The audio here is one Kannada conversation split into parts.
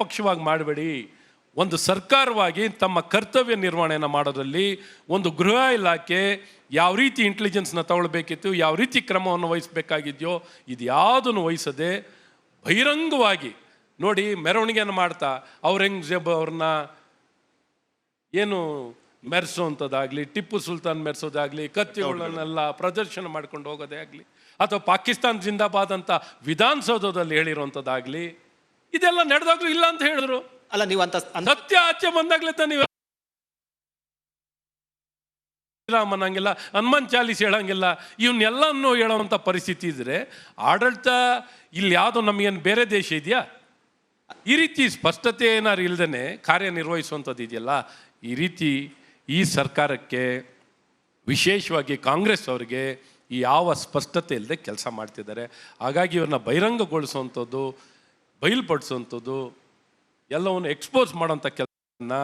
ಪಕ್ಷವಾಗಿ ಮಾಡಬೇಡಿ. ಒಂದು ಸರ್ಕಾರವಾಗಿ ತಮ್ಮ ಕರ್ತವ್ಯ ನಿರ್ವಹಣೆಯನ್ನು ಮಾಡೋದ್ರಲ್ಲಿ ಒಂದು ಗೃಹ ಇಲಾಖೆ ಯಾವ ರೀತಿ ಇಂಟೆಲಿಜೆನ್ಸ್ನ ತಗೊಳ್ಬೇಕಿತ್ತು, ಯಾವ ರೀತಿ ಕ್ರಮವನ್ನು ವಹಿಸಬೇಕಾಗಿದೆಯೋ ಇದು ಯಾವುದನ್ನು ವಹಿಸದೆ ಬಹಿರಂಗವಾಗಿ ನೋಡಿ ಮೆರವಣಿಗೆಯನ್ನು ಮಾಡ್ತಾ ಔರಂಗಜೇಬ್ ಅವ್ರನ್ನ ಏನು ಮೆರೆಸೋವಂಥದ್ದಾಗಲಿ, ಟಿಪ್ಪು ಸುಲ್ತಾನ್ ಮೆರೆಸೋದಾಗಲಿ, ಕತ್ತಿಗಳನ್ನೆಲ್ಲ ಪ್ರದರ್ಶನ ಮಾಡ್ಕೊಂಡು ಹೋಗೋದೇ ಆಗಲಿ, ಅಥವಾ ಪಾಕಿಸ್ತಾನ ಜಿಂದಾಬಾದ್ ಅಂತ ವಿಧಾನಸೌಧದಲ್ಲಿ ಹೇಳಿರುವಂಥದ್ದಾಗಲಿ, ಇದೆಲ್ಲ ನಡೆದಾಗ್ಲೂ ಇಲ್ಲ ಅಂತ ಹೇಳಿದ್ರು. ಅಲ್ಲ, ನೀವು ಅಂತ ಸತ್ಯ ಆಚೆ ಬಂದಾಗ್ಲೇ ನೀವು ರಾಮ ಅನ್ನಂಗಿಲ್ಲ, ಹನುಮಾನ್ ಚಾಲೀಸ್ ಹೇಳಂಗಿಲ್ಲ, ಇವನ್ನೆಲ್ಲನೂ ಹೇಳೋವಂಥ ಪರಿಸ್ಥಿತಿ ಇದ್ರೆ ಆಡಳಿತ ಇಲ್ಲಿ ಯಾವುದೋ ನಮಗೇನು ಬೇರೆ ದೇಶ ಇದೆಯಾ? ಈ ರೀತಿ ಸ್ಪಷ್ಟತೆ ಏನಾರು ಇಲ್ದೇ ಕಾರ್ಯನಿರ್ವಹಿಸುವಂಥದ್ದು ಇದೆಯಲ್ಲ, ಈ ರೀತಿ ಈ ಸರ್ಕಾರಕ್ಕೆ ವಿಶೇಷವಾಗಿ ಕಾಂಗ್ರೆಸ್ ಅವರಿಗೆ ಈ ಯಾವ ಸ್ಪಷ್ಟತೆ ಇಲ್ಲದೆ ಕೆಲಸ ಮಾಡ್ತಿದ್ದಾರೆ. ಹಾಗಾಗಿ ಇವ್ರನ್ನ ಬಹಿರಂಗಗೊಳಿಸುವಂಥದ್ದು, ಬಯಲ್ಪಡಿಸುವಂಥದ್ದು, ಎಲ್ಲವನ್ನು ಎಕ್ಸ್ಪೋಸ್ ಮಾಡೋಂಥ ಕೆಲಸನ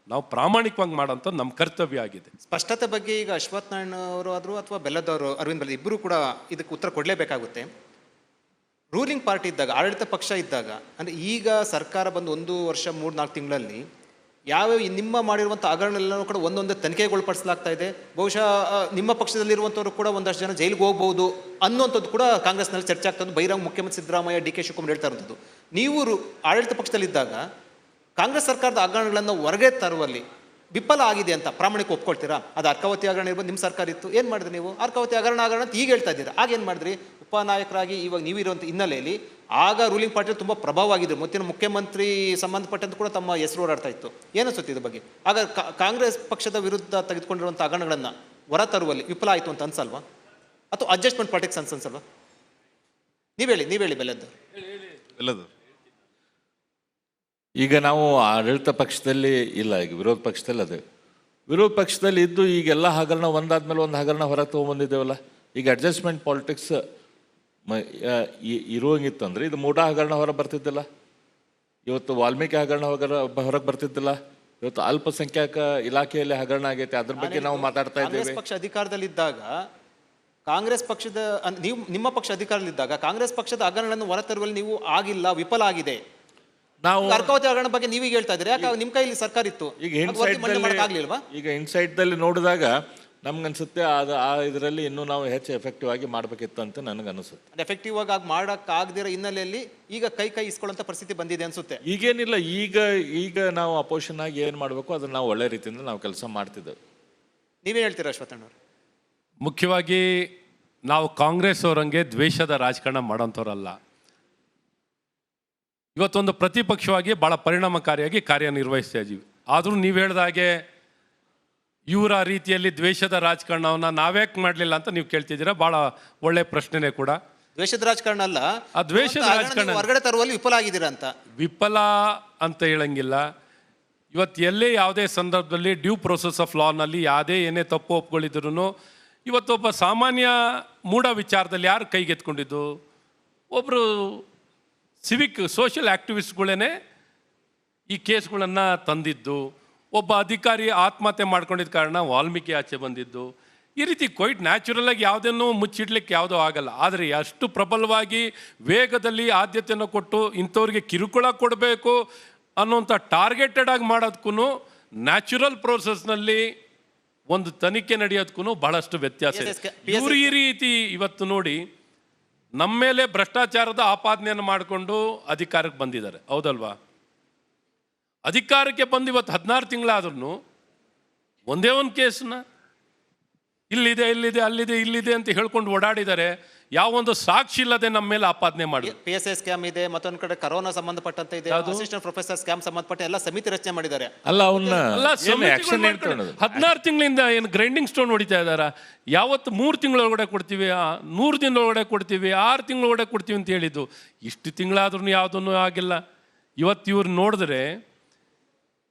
ನಾವು ಪ್ರಾಮಾಣಿಕವಾಗಿ ಮಾಡೋಂಥ ನಮ್ಮ ಕರ್ತವ್ಯ ಆಗಿದೆ. ಸ್ಪಷ್ಟತೆ ಬಗ್ಗೆ ಈಗ ಅಶ್ವಥ್ ನಾರಾಯಣ ಅವರು ಆದರೂ ಅಥವಾ ಬೆಲ್ಲದವರು ಅರವಿಂದ್ ಬೆಲ್ಲದ ಇಬ್ಬರು ಕೂಡ ಇದಕ್ಕೆ ಉತ್ತರ ಕೊಡಲೇಬೇಕಾಗುತ್ತೆ. ರೂಲಿಂಗ್ ಪಾರ್ಟಿ ಇದ್ದಾಗ, ಆಡಳಿತ ಪಕ್ಷ ಇದ್ದಾಗ, ಅಂದರೆ ಈಗ ಸರ್ಕಾರ ಬಂದು 1 ವರ್ಷ 3-4 ತಿಂಗಳಲ್ಲಿ ಯಾವ್ಯಾವ ನಿಮ್ಮ ಮಾಡಿರುವಂಥ ಹಗರಣೆಲ್ಲನೂ ಕೂಡ ಒಂದೊಂದೇ ತನಿಖೆಗೊಳಪಡಿಸಲಾಗ್ತಾ ಇದೆ. ಬಹುಶಃ ನಿಮ್ಮ ಪಕ್ಷದಲ್ಲಿರುವಂಥವ್ರು ಕೂಡ ಒಂದಷ್ಟು ಜನ ಜೈಲಿಗೆ ಹೋಗ್ಬೋದು ಅನ್ನುವಂಥದ್ದು ಕೂಡ ಕಾಂಗ್ರೆಸ್ನಲ್ಲಿ ಚರ್ಚೆ ಆಗ್ತದ್ದು. ಬಹಿರಂಗ ಮುಖ್ಯಮಂತ್ರಿ ಸಿದ್ದರಾಮಯ್ಯ, ಡಿ ಕೆ ಶಿವಕುಮಾರ್ ಹೇಳ್ತಾ ಇರುವಂಥದ್ದು. ನೀವು ಆಡಳಿತ ಪಕ್ಷದಲ್ಲಿದ್ದಾಗ ಕಾಂಗ್ರೆಸ್ ಸರ್ಕಾರದ ಹಗರಣಗಳನ್ನು ಹೊರಗೆ ತರುವಲ್ಲಿ ವಿಫಲ ಆಗಿದೆ ಅಂತ ಪ್ರಾಮಾಣಿಕ ಒಪ್ಕೊಳ್ತೀರಾ? ಅದು ಅರ್ಕಾವತಿ ಹಗರಣ ಇರ್ಬೋದು, ನಿಮ್ಮ ಸರ್ಕಾರ ಇತ್ತು, ಏನು ಮಾಡಿದ್ರಿ ನೀವು? ಅರ್ಕಾವತಿ ಹಗರಣ ಅಂತ ಈಗ ಹೇಳ್ತಾ ಇದ್ದೀರಾ, ಆಗೇನು ಮಾಡಿದ್ರಿ? ಉಪನಾಯಕರಾಗಿ ಇವಾಗ ನೀವು ಇರುವಂಥ ಹಿನ್ನೆಲೆಯಲ್ಲಿ ಆಗ ರೂಲಿಂಗ್ ಪಾರ್ಟಿ ತುಂಬ ಪ್ರಭಾವ ಆಗಿದ್ರು. ಮುತ್ತಿನ ಮುಖ್ಯಮಂತ್ರಿ ಸಂಬಂಧಪಟ್ಟಂತೆ ಕೂಡ ತಮ್ಮ ಹೆಸರು ಓಡಾಡ್ತಾ ಇತ್ತು. ಏನನ್ಸುತ್ತೆ ಇದ್ರ ಬಗ್ಗೆ? ಆಗ ಕಾಂಗ್ರೆಸ್ ಪಕ್ಷದ ವಿರುದ್ಧ ತೆಗೆದುಕೊಂಡಿರುವಂಥ ಹಗರಣಗಳನ್ನು ಹೊರ ತರುವಲ್ಲಿ ವಿಫಲ ಆಯಿತು ಅಂತ ಅನ್ಸಲ್ವಾ? ಅಥವಾ ಅಡ್ಜಸ್ಟ್ಮೆಂಟ್ ಪಾಲಿಟಿಕ್ಸ್ ಅನ್ಸಲ್ವಾ? ನೀವು ಹೇಳಿ ಬೆಲ್ಲದ್ದು. ಈಗ ನಾವು ಆಡಳಿತ ಪಕ್ಷದಲ್ಲಿ ಇಲ್ಲ, ಈಗ ವಿರೋಧ ಪಕ್ಷದಲ್ಲಿ ಅದೇ. ವಿರೋಧ ಪಕ್ಷದಲ್ಲಿ ಇದ್ದು ಈಗೆಲ್ಲ ಹಗರಣ ಒಂದಾದ್ಮೇಲೆ ಒಂದು ಹಗರಣ ಹೊರಗೆ ತೊಗೊಂಬಂದಿದ್ದೇವಲ್ಲ. ಈಗ ಅಡ್ಜಸ್ಟ್ಮೆಂಟ್ ಪಾಲಿಟಿಕ್ಸ್ ಇರುವಂಗಿತ್ತಂದ್ರೆ ಇದು ಮೂಢ ಹಗರಣ ಹೊರಗೆ ಬರ್ತಿದ್ದಿಲ್ಲ, ಇವತ್ತು ವಾಲ್ಮೀಕಿ ಹಗರಣ ಹೊರಗೆ ಬರ್ತಿದ್ದಿಲ್ಲ, ಇವತ್ತು ಅಲ್ಪಸಂಖ್ಯಾತ ಇಲಾಖೆಯಲ್ಲಿ ಹಗರಣ ಆಗೈತೆ, ಅದ್ರ ಬಗ್ಗೆ ನಾವು ಮಾತಾಡ್ತಾ ಇದ್ದೇವೆ. ಪಕ್ಷ ಅಧಿಕಾರದಲ್ಲಿದ್ದಾಗ ಕಾಂಗ್ರೆಸ್ ಪಕ್ಷದ ನೀವು ನಿಮ್ಮ ಪಕ್ಷ ಅಧಿಕಾರದಲ್ಲಿದ್ದಾಗ ಕಾಂಗ್ರೆಸ್ ಪಕ್ಷದ ಹಗರಣಗಳನ್ನು ಹೊರತರುವಲ್ಲಿ ನೀವು ಆಗಿಲ್ಲ, ವಿಫಲ ಆಗಿದೆ. ನಾವು ಅರ್ಕಾವತಿ ಹಗರಣ ಬಗ್ಗೆ ನೀವೀಗ ಹೇಳ್ತಾ ಇದ್ದೀರಿ, ಯಾಕೆ ನಿಮ್ಮ ಕೈಯಲ್ಲಿ ಸರ್ಕಾರ ಇತ್ತು, ಈಗ ಇನ್ಸೈಡ್ದಲ್ಲಿ ನೋಡಿದಾಗ ನಮ್ಗನ್ಸುತ್ತೆ ಆ ಇದರಲ್ಲಿ ಇನ್ನೂ ನಾವು ಹೆಚ್ಚು ಎಫೆಕ್ಟಿವ್ ಆಗಿ ಮಾಡಬೇಕಿತ್ತು ಅಂತ ನನಗನ್ಸುತ್ತೆ. ಎಫೆಕ್ಟಿವ್ ಆಗಿ ಮಾಡೋಕ್ಕಾಗದಿರೋ ಹಿನ್ನೆಲೆಯಲ್ಲಿ ಈಗ ಕೈ ಇಸ್ಕೊಳ್ಳೋಂಥ ಪರಿಸ್ಥಿತಿ ಬಂದಿದೆ ಅನ್ಸುತ್ತೆ. ಈಗೇನಿಲ್ಲ, ಈಗ ನಾವು ಅಪೋಸಿಷನ್ ಆಗಿ ಏನು ಮಾಡಬೇಕು ಅದನ್ನು ನಾವು ಒಳ್ಳೆ ರೀತಿಯಿಂದ ನಾವು ಕೆಲಸ ಮಾಡ್ತಿದ್ದೇವೆ. ನೀವೇ ಹೇಳ್ತೀರಾ ಅಶ್ವಥಣ್ಣವ್ರು? ಮುಖ್ಯವಾಗಿ ನಾವು ಕಾಂಗ್ರೆಸ್ ಅವರಂಗೆ ದ್ವೇಷದ ರಾಜಕಾರಣ ಮಾಡೋಂಥವ್ರಲ್ಲ. ಇವತ್ತೊಂದು ಪ್ರತಿಪಕ್ಷವಾಗಿ ಭಾಳ ಪರಿಣಾಮಕಾರಿಯಾಗಿ ಕಾರ್ಯನಿರ್ವಹಿಸ್ತಾ ಇದ್ದೀವಿ. ಆದರೂ ನೀವು ಹೇಳಿದ ಹಾಗೆ ಇವರ ರೀತಿಯಲ್ಲಿ ದ್ವೇಷದ ರಾಜಕಾರಣವನ್ನು ನಾವ್ಯಾಕೆ ಮಾಡಲಿಲ್ಲ ಅಂತ ನೀವು ಕೇಳ್ತಿದ್ದೀರಾ. ಭಾಳ ಒಳ್ಳೆ ಪ್ರಶ್ನೆನೇ ಕೂಡ. ದ್ವೇಷದ ರಾಜಕಾರಣ ಅಲ್ಲ, ಆ ದ್ವೇಷದ ರಾಜಕಾರಣ ಹೊರಗಡೆ ತರುವಲ್ಲಿ ವಿಫಲ ಆಗಿದ್ದೀರಾ ಅಂತ. ವಿಫಲ ಅಂತ ಹೇಳಂಗಿಲ್ಲ. ಇವತ್ತು ಎಲ್ಲೇ ಯಾವುದೇ ಸಂದರ್ಭದಲ್ಲಿ ಡ್ಯೂ ಪ್ರೊಸೆಸ್ ಆಫ್ ಲಾನಲ್ಲಿ ಯಾವುದೇ ಏನೇ ತಪ್ಪು ಒಪ್ಕೊಳ್ಳಿದ್ರು ಇವತ್ತೊಬ್ಬ ಸಾಮಾನ್ಯ ಮೂಢ ವಿಚಾರದಲ್ಲಿ ಯಾರು ಕೈಗೆತ್ಕೊಂಡಿದ್ದು? ಒಬ್ಬರು ಸಿವಿಕ್ ಸೋಷಿಯಲ್ ಆ್ಯಕ್ಟಿವಿಸ್ಟ್ಗಳೇ ಈ ಕೇಸ್ಗಳನ್ನು ತಂದಿದ್ದು. ಒಬ್ಬ ಅಧಿಕಾರಿ ಆತ್ಮಹತ್ಯೆ ಮಾಡ್ಕೊಂಡಿದ್ದ ಕಾರಣ ವಾಲ್ಮೀಕಿ ಆಚೆ ಬಂದಿದ್ದು. ಈ ರೀತಿ ಕ್ವೈಟ್ ನ್ಯಾಚುರಲಾಗಿ ಯಾವುದನ್ನು ಮುಚ್ಚಿಡ್ಲಿಕ್ಕೆ ಯಾವುದೂ ಆಗಲ್ಲ. ಆದರೆ ಅಷ್ಟು ಪ್ರಬಲವಾಗಿ ವೇಗದಲ್ಲಿ ಆದ್ಯತೆಯನ್ನು ಕೊಟ್ಟು ಇಂಥವ್ರಿಗೆ ಕಿರುಕುಳ ಕೊಡಬೇಕು ಅನ್ನೋಂಥ ಟಾರ್ಗೆಟೆಡ್ ಆಗಿ ಮಾಡೋದಕ್ಕೂ ನ್ಯಾಚುರಲ್ ಪ್ರೋಸೆಸ್ನಲ್ಲಿ ಒಂದು ತನಿಖೆ ನಡೆಯೋದಕ್ಕೂ ಬಹಳಷ್ಟು ವ್ಯತ್ಯಾಸ ಇದೆ. ಇವರು ಈ ರೀತಿ ಇವತ್ತು ನೋಡಿ ನಮ್ಮ ಮೇಲೆ ಭ್ರಷ್ಟಾಚಾರದ ಆಪಾದನೆಯನ್ನು ಮಾಡಿಕೊಂಡು ಅಧಿಕಾರಕ್ಕೆ ಬಂದಿದ್ದಾರೆ, ಹೌದಲ್ವಾ? ಅಧಿಕಾರಕ್ಕೆ ಬಂದು ಇವತ್ತು 16 ತಿಂಗಳಾದ್ರೂ ಒಂದೇ ಒಂದು ಕೇಸನ್ನ ಇಲ್ಲಿದೆ ಅಲ್ಲಿದೆ ಅಂತ ಹೇಳ್ಕೊಂಡು ಓಡಾಡಿದ್ದಾರೆ. ಯಾವೊಂದು ಸಾಕ್ಷಿ ಇಲ್ಲದೆ ನಮ್ಮ ಮೇಲೆ ಆಪಾದನೆ ಮಾಡಿ PSI ಸ್ಕ್ಯಾಮ್ ಇದೆ, ಮತ್ತೊಂದು ಕಡೆ ಕರೋನಾ ಸಂಬಂಧಪಟ್ಟಂತೆ ಇದೆ, ಅಸಿಸ್ಟೆಂಟ್ ಪ್ರೊಫೆಸರ್ ಸ್ಕ್ಯಾಮ್ ಸಂಬಂಧಪಟ್ಟ ಎಲ್ಲ ಸಮಿತಿ ರಚನೆ ಮಾಡಿದ್ದಾರೆ. ಅಲ್ಲ, 16 ತಿಂಗಳಿಂದ ಏನು ಗ್ರೈಂಡಿಂಗ್ ಸ್ಟೋನ್ ಹೊಡಿತಾ ಇದ್ದಾರ. ಯಾವತ್ತು 3 ತಿಂಗಳೊಳಗಡೆ ಕೊಡ್ತೀವಿ, 100 ದಿನದೊಳಗಡೆ ಕೊಡ್ತೀವಿ, 6 ತಿಂಗಳೊಳಗಡೆ ಕೊಡ್ತೀವಿ ಅಂತ ಹೇಳಿದ್ದು. ಇಷ್ಟು ತಿಂಗಳಾದ್ರೂ ಯಾವುದೂ ಆಗಿಲ್ಲ. ಇವತ್ತು ಇವ್ರು ನೋಡಿದ್ರೆ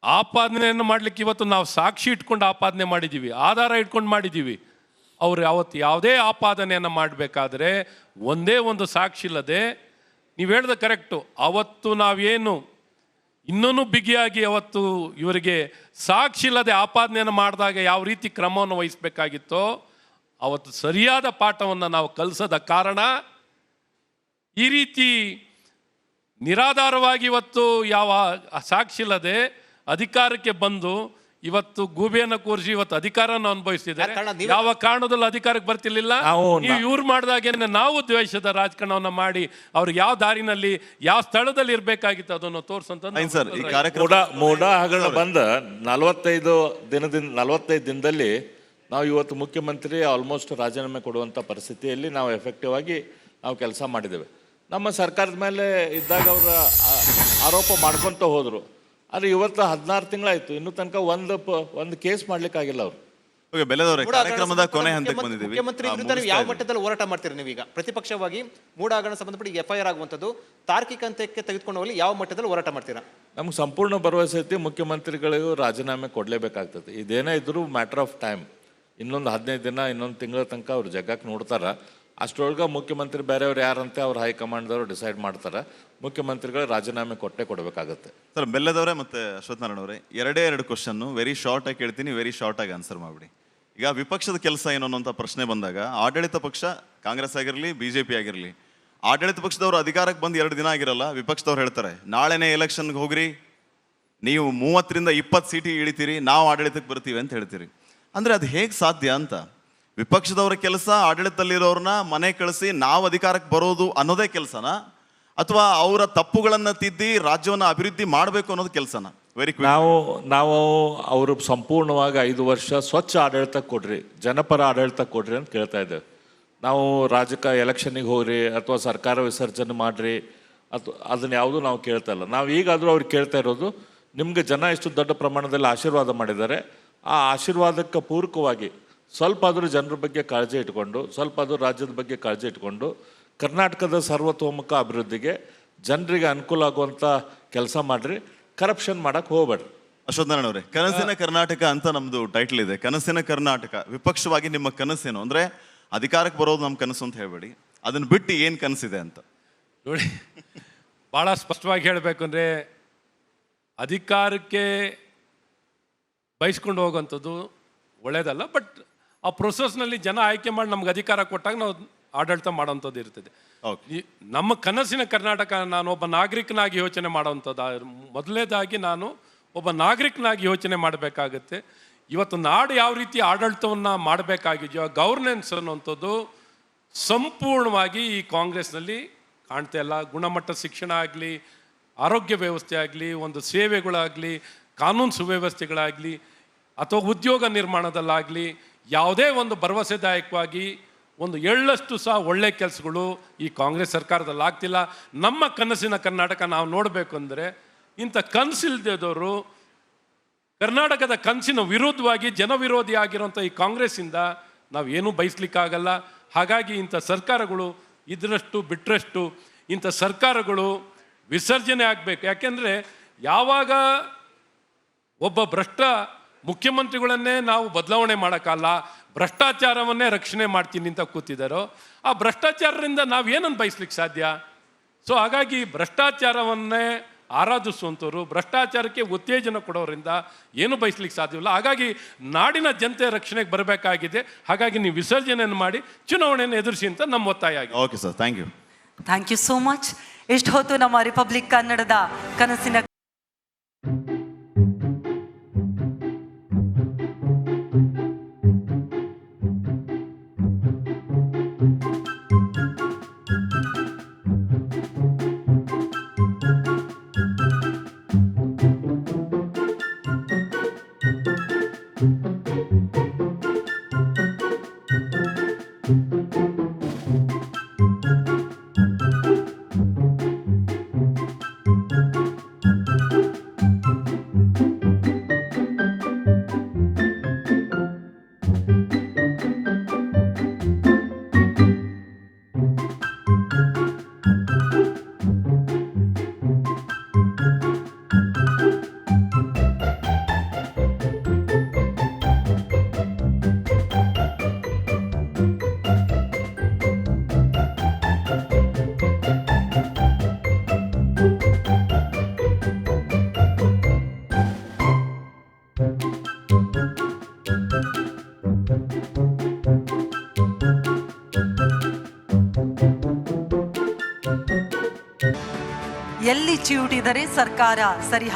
ಆಪಾದನೆಯನ್ನು ಮಾಡಲಿಕ್ಕೆ ಇವತ್ತು ನಾವು ಸಾಕ್ಷಿ ಇಟ್ಕೊಂಡು ಆಪಾದನೆ ಮಾಡಿದ್ದೀವಿ, ಆಧಾರ ಇಟ್ಕೊಂಡು ಮಾಡಿದ್ದೀವಿ. ಅವರು ಯಾವತ್ತು ಯಾವುದೇ ಆಪಾದನೆಯನ್ನು ಮಾಡಬೇಕಾದ್ರೆ ಒಂದೇ ಒಂದು ಸಾಕ್ಷಿ ಇಲ್ಲದೆ, ನೀವು ಹೇಳ್ದ ಕರೆಕ್ಟು, ಅವತ್ತು ನಾವೇನು ಇನ್ನೂ ಬಿಗಿಯಾಗಿ ಅವತ್ತು ಇವರಿಗೆ ಸಾಕ್ಷಿ ಇಲ್ಲದೆ ಆಪಾದನೆಯನ್ನು ಮಾಡಿದಾಗ ಯಾವ ರೀತಿ ಕ್ರಮವನ್ನು ವಹಿಸಬೇಕಾಗಿತ್ತೋ ಅವತ್ತು ಸರಿಯಾದ ಪಾಠವನ್ನು ನಾವು ಕಲಿಸದ ಕಾರಣ ಈ ರೀತಿ ನಿರಾಧಾರವಾಗಿ ಇವತ್ತು ಯಾವ ಸಾಕ್ಷಿ ಇಲ್ಲದೆ ಅಧಿಕಾರಕ್ಕೆ ಬಂದು ಇವತ್ತು ಗೂಬೆಯನ್ನು ಕೂರಿಸಿ ಇವತ್ತು ಅಧಿಕಾರನ ಅನುಭವಿಸ್ತಿದ್ದಾರೆ. ಯಾರ್ ಕಾರಣ? ನೀವು- ಯಾವ ಕಾರಣದಲ್ಲೂ ಅಧಿಕಾರಕ್ಕೆ ಬರ್ತಿರ್ಲಿಲ್ಲ. ನೀವು ಇವ್ರು ಮಾಡಿದಾಗೇನೆ ನಾವು ದ್ವೇಷದ ರಾಜಕಾರಣವನ್ನ ಮಾಡಿ ಅವ್ರಿಗೆ ಯಾವ ದಾರಿನಲ್ಲಿ ಯಾವ ಸ್ಥಳದಲ್ಲಿ ಇರ್ಬೇಕಾಗಿತ್ತು ಅದನ್ನು ತೋರ್ಸಂತ ಸರ್ ಈ ಕಾರ್ಯಕ್ರಮ ಮೂಡ ಹಗರಣ ಬಂದ 45 ದಿನದಲ್ಲಿ ನಾವು ಇವತ್ತು ಮುಖ್ಯಮಂತ್ರಿ ಆಲ್ಮೋಸ್ಟ್ ರಾಜೀನಾಮೆ ಕೊಡುವಂಥ ಪರಿಸ್ಥಿತಿಯಲ್ಲಿ ನಾವು ಎಫೆಕ್ಟಿವ್ ಆಗಿ ನಾವು ಕೆಲಸ ಮಾಡಿದ್ದೇವೆ. ನಮ್ಮ ಸರ್ಕಾರದ ಮೇಲೆ ಇದ್ದಾಗ ಅವರ ಆರೋಪ ಮಾಡ್ಕೊತ ಹೋದರು. ಆದರೆ ಇವತ್ತು 16 ತಿಂಗಳಾಯ್ತು, ಇನ್ನೂ ತನಕ ಒಂದು ಕೇಸ್ ಮಾಡ್ಲಿಕ್ಕಾಗಿಲ್ಲ ಅವರು. ಓಕೆ ಬೆಲ್ಲದವರೇ, ಕಾರ್ಯಕ್ರಮದ ಕೊನೆ ಹಂತಕ್ಕೆ ಬಂದಿದ್ದೀವಿ. ಮುಖ್ಯಮಂತ್ರಿ ವಿರುದ್ಧ ನೀವು ಯಾವ ಮಟ್ಟದಲ್ಲಿ ಹೋರಾಟ ಮಾಡ್ತೀರಿ? ನೀವೀಗ ಪ್ರತಿಪಕ್ಷವಾಗಿ ಮೂಡ ಹಗರಣ ಸಂಬಂಧಪಟ್ಟ FIR ಆಗುವಂಥದ್ದು ತಾರ್ಕಿಕ ಹಂತಕ್ಕೆ ತೆಗೆದುಕೊಂಡು ಹೋಗಲಿ ಯಾವ ಮಟ್ಟದಲ್ಲಿ ಹೋರಾಟ ಮಾಡ್ತೀರಾ? ನಮ್ಗೆ ಸಂಪೂರ್ಣ ಭರವಸೆ ಐತಿ, ಮುಖ್ಯಮಂತ್ರಿಗಳಿಗೂ ರಾಜೀನಾಮೆ ಕೊಡಲೇಬೇಕಾಗ್ತದೆ. ಇದೇನೇ ಇದ್ರೂ ಮ್ಯಾಟರ್ ಆಫ್ ಟೈಮ್. ಇನ್ನೊಂದು 15 ದಿನ, ಇನ್ನೊಂದು ತಿಂಗಳ ತನಕ ಅವ್ರು ಜಗಕ್ಕೆ ನೋಡ್ತಾರೆ. ಅಷ್ಟರೊಳಗೆ ಮುಖ್ಯಮಂತ್ರಿ ಬೇರೆಯವ್ರು ಯಾರಂತೆ ಅವ್ರು ಹೈಕಮಾಂಡ್ದವ್ರು ಡಿಸೈಡ್ ಮಾಡ್ತಾರೆ. ಮುಖ್ಯಮಂತ್ರಿಗಳು ರಾಜೀನಾಮೆ ಕೊಡಬೇಕಾಗತ್ತೆ. ಸರ್ ಬೆಲ್ಲದವರೇ ಮತ್ತೆ ಅಶ್ವತ್ಥನಾರಾಯಣ ಅವರೇ, ಎರಡು ಕ್ವಶನ್ನು ವೆರಿ ಶಾರ್ಟ್ ಆಗಿ ಕೇಳ್ತೀನಿ, ವೆರಿ ಶಾರ್ಟ್ ಆಗಿ ಆನ್ಸರ್ ಮಾಡಿಬಿಡಿ. ಈಗ ವಿಪಕ್ಷದ ಕೆಲಸ ಏನು ಅನ್ನೋಂಥ ಪ್ರಶ್ನೆ ಬಂದಾಗ ಆಡಳಿತ ಪಕ್ಷ ಕಾಂಗ್ರೆಸ್ ಆಗಿರಲಿ BJP ಆಗಿರಲಿ, ಆಡಳಿತ ಪಕ್ಷದವರು ಅಧಿಕಾರಕ್ಕೆ ಬಂದು 2 ದಿನ ಆಗಿರಲ್ಲ, ವಿಪಕ್ಷದವ್ರು ಹೇಳ್ತಾರೆ ನಾಳೆನೇ ಎಲೆಕ್ಷನ್ಗೆ ಹೋಗ್ರಿ, ನೀವು 30ರಿಂದ 20 ಸೀಟಿ ಇಳಿತೀರಿ, ನಾವು ಆಡಳಿತಕ್ಕೆ ಬರ್ತೀವಿ ಅಂತ ಹೇಳ್ತೀರಿ. ಅಂದರೆ ಅದು ಹೇಗೆ ಸಾಧ್ಯ ಅಂತ? ವಿಪಕ್ಷದವರ ಕೆಲಸ ಆಡಳಿತದಲ್ಲಿರೋರನ್ನ ಮನೆ ಕಳಿಸಿ ನಾವು ಅಧಿಕಾರಕ್ಕೆ ಬರೋದು ಅನ್ನೋದೇ ಕೆಲಸನ, ಅಥವಾ ಅವರ ತಪ್ಪುಗಳನ್ನು ತಿದ್ದಿ ರಾಜ್ಯವನ್ನು ಅಭಿವೃದ್ಧಿ ಮಾಡಬೇಕು ಅನ್ನೋದು ಕೆಲಸನ? Very quick. ನಾವು ಅವರು ಸಂಪೂರ್ಣವಾಗಿ 5 ವರ್ಷ ಸ್ವಚ್ಛ ಆಡಳಿತ ಕೊಡ್ರಿ, ಜನಪರ ಆಡಳಿತ ಕೊಡ್ರಿ ಅಂತ ಕೇಳ್ತಾ ಇದ್ದೇವೆ. ನಾವು ಎಲೆಕ್ಷನ್ನಿಗೆ ಹೋಗ್ರಿ ಅಥವಾ ಸರ್ಕಾರ ವಿಸರ್ಜನೆ ಮಾಡ್ರಿ ಅದನ್ನ ಯಾವುದೂ ನಾವು ಕೇಳ್ತಾ ಇಲ್ಲ. ನಾವು ಈಗಾದರೂ ಅವ್ರಿಗೆ ಕೇಳ್ತಾ ಇರೋದು, ನಿಮ್ಗೆ ಜನ ಎಷ್ಟು ದೊಡ್ಡ ಪ್ರಮಾಣದಲ್ಲಿ ಆಶೀರ್ವಾದ ಮಾಡಿದ್ದಾರೆ, ಆ ಆಶೀರ್ವಾದಕ್ಕೆ ಪೂರಕವಾಗಿ ಸ್ವಲ್ಪ ಆದರೂ ಜನರ ಬಗ್ಗೆ ಕಾಳಜಿ ಇಟ್ಕೊಂಡು, ಸ್ವಲ್ಪ ಆದರೂ ರಾಜ್ಯದ ಬಗ್ಗೆ ಕಾಳಜಿ ಇಟ್ಕೊಂಡು, ಕರ್ನಾಟಕದ ಸರ್ವತೋಮುಖ ಅಭಿವೃದ್ಧಿಗೆ ಜನರಿಗೆ ಅನುಕೂಲ ಆಗುವಂಥ ಕೆಲಸ ಮಾಡಿರಿ, ಕರಪ್ಷನ್ ಮಾಡಕ್ಕೆ ಹೋಗ್ಬೇಡ್ರಿ. ಅಶ್ವತ್ಥನಾರಾಯಣ ಅವರೇ, ಕನಸಿನ ಕರ್ನಾಟಕ ಅಂತ ನಮ್ದು ಟೈಟಲ್ ಇದೆ. ಕನಸಿನ ಕರ್ನಾಟಕ, ವಿಪಕ್ಷವಾಗಿ ನಿಮ್ಮ ಕನಸೇನು? ಅಂದರೆ ಅಧಿಕಾರಕ್ಕೆ ಬರೋದು ನಮ್ಮ ಕನಸು ಅಂತ ಹೇಳ್ಬೇಡಿ, ಅದನ್ನು ಬಿಟ್ಟು ಏನು ಕನಸಿದೆ ಅಂತ ನೋಡಿ. ಭಾಳ ಸ್ಪಷ್ಟವಾಗಿ ಹೇಳಬೇಕು ಅಂದರೆ, ಅಧಿಕಾರಕ್ಕೆ ಬಯಸ್ಕೊಂಡು ಹೋಗುವಂಥದ್ದು ಒಳ್ಳೇದಲ್ಲ. ಬಟ್ ಆ ಪ್ರೊಸೆಸ್ನಲ್ಲಿ ಜನ ಆಯ್ಕೆ ಮಾಡಿ ನಮ್ಗೆ ಅಧಿಕಾರ ಕೊಟ್ಟಾಗ ನಾವು ಆಡಳಿತ ಮಾಡೋವಂಥದ್ದು ಇರ್ತದೆ. ನಮ್ಮ ಕನಸಿನ ಕರ್ನಾಟಕ, ನಾನು ಒಬ್ಬ ನಾಗರಿಕನಾಗಿ ಯೋಚನೆ ಮಾಡೋವಂಥದ್ದು. ಮೊದಲನೇದಾಗಿ ನಾನು ಒಬ್ಬ ನಾಗರಿಕನಾಗಿ ಯೋಚನೆ ಮಾಡಬೇಕಾಗತ್ತೆ. ಇವತ್ತು ನಾಡು ಯಾವ ರೀತಿ ಆಡಳಿತವನ್ನು ಮಾಡಬೇಕಾಗಿದೆಯೋ, ಗವರ್ನೆನ್ಸ್ ಅನ್ನುವಂಥದ್ದು ಸಂಪೂರ್ಣವಾಗಿ ಈ ಕಾಂಗ್ರೆಸ್ನಲ್ಲಿ ಕಾಣ್ತಾ ಇಲ್ಲ. ಗುಣಮಟ್ಟ ಶಿಕ್ಷಣ ಆಗಲಿ, ಆರೋಗ್ಯ ವ್ಯವಸ್ಥೆ ಆಗಲಿ, ಒಂದು ಸೇವೆಗಳಾಗಲಿ, ಕಾನೂನು ಸುವ್ಯವಸ್ಥೆಗಳಾಗಲಿ, ಅಥವಾ ಉದ್ಯೋಗ ನಿರ್ಮಾಣದಲ್ಲಾಗಲಿ ಯಾವುದೇ ಒಂದು ಭರವಸೆದಾಯಕವಾಗಿ ಒಂದು ಎಳ್ಳಷ್ಟು ಸಹ ಒಳ್ಳೆ ಕೆಲಸಗಳು ಈ ಕಾಂಗ್ರೆಸ್ ಸರ್ಕಾರದಲ್ಲಿ ಆಗ್ತಿಲ್ಲ. ನಮ್ಮ ಕನಸಿನ ಕರ್ನಾಟಕ ನಾವು ನೋಡಬೇಕು ಅಂದರೆ, ಇಂಥ ಕನಸಿಲ್ದವರು ಕರ್ನಾಟಕದ ಕನಸಿನ ವಿರುದ್ಧವಾಗಿ ಜನವಿರೋಧಿ ಆಗಿರೋಂಥ ಈ ಕಾಂಗ್ರೆಸ್ಸಿಂದ ನಾವು ಏನೂ ಬಯಸ್ಲಿಕ್ಕಾಗಲ್ಲ. ಹಾಗಾಗಿ ಇಂಥ ಸರ್ಕಾರಗಳು ಇದರಷ್ಟು ಬಿಟ್ಟರಷ್ಟು ಇಂಥ ಸರ್ಕಾರಗಳು ವಿಸರ್ಜನೆ ಆಗಬೇಕು. ಯಾಕೆಂದರೆ ಯಾವಾಗ ಒಬ್ಬ ಭ್ರಷ್ಟ ಮುಖ್ಯಮಂತ್ರಿಗಳನ್ನೇ ನಾವು ಬದಲಾವಣೆ ಮಾಡೋಕ್ಕಲ್ಲ, ಭ್ರಷ್ಟಾಚಾರವನ್ನೇ ರಕ್ಷಣೆ ಮಾಡ್ತೀನಿ ಅಂತ ಕೂತಿದ್ದಾರೋ, ಆ ಭ್ರಷ್ಟಾಚಾರದಿಂದ ನಾವೇನನ್ನು ಬಯಸ್ಲಿಕ್ಕೆ ಸಾಧ್ಯ? ಸೊ ಹಾಗಾಗಿ ಭ್ರಷ್ಟಾಚಾರವನ್ನೇ ಆರಾಧಿಸುವಂಥವ್ರು, ಭ್ರಷ್ಟಾಚಾರಕ್ಕೆ ಉತ್ತೇಜನ ಕೊಡೋರಿಂದ ಏನು ಬಯಸ್ಲಿಕ್ಕೆ ಸಾಧ್ಯವಿಲ್ಲ. ಹಾಗಾಗಿ ನಾಡಿನ ಜನತೆ ರಕ್ಷಣೆಗೆ ಬರಬೇಕಾಗಿದೆ. ಹಾಗಾಗಿ ನೀವು ವಿಸರ್ಜನೆಯನ್ನು ಮಾಡಿ ಚುನಾವಣೆಯನ್ನು ಎದುರಿಸಿ ಅಂತ ನಮ್ಮ ಒತ್ತಾಯ ಆಗಿದೆ. Okay sir, thank you. Thank you so much. ಇಷ್ಟು ಹೊತ್ತು ನಮ್ಮ ರಿಪಬ್ಲಿಕ್ ಕನ್ನಡದ ಕನಸಿನ ಎಲ್ಲಿ ಚಿವುಟಿದರೆ ಸರ್ಕಾರ ಸರಿ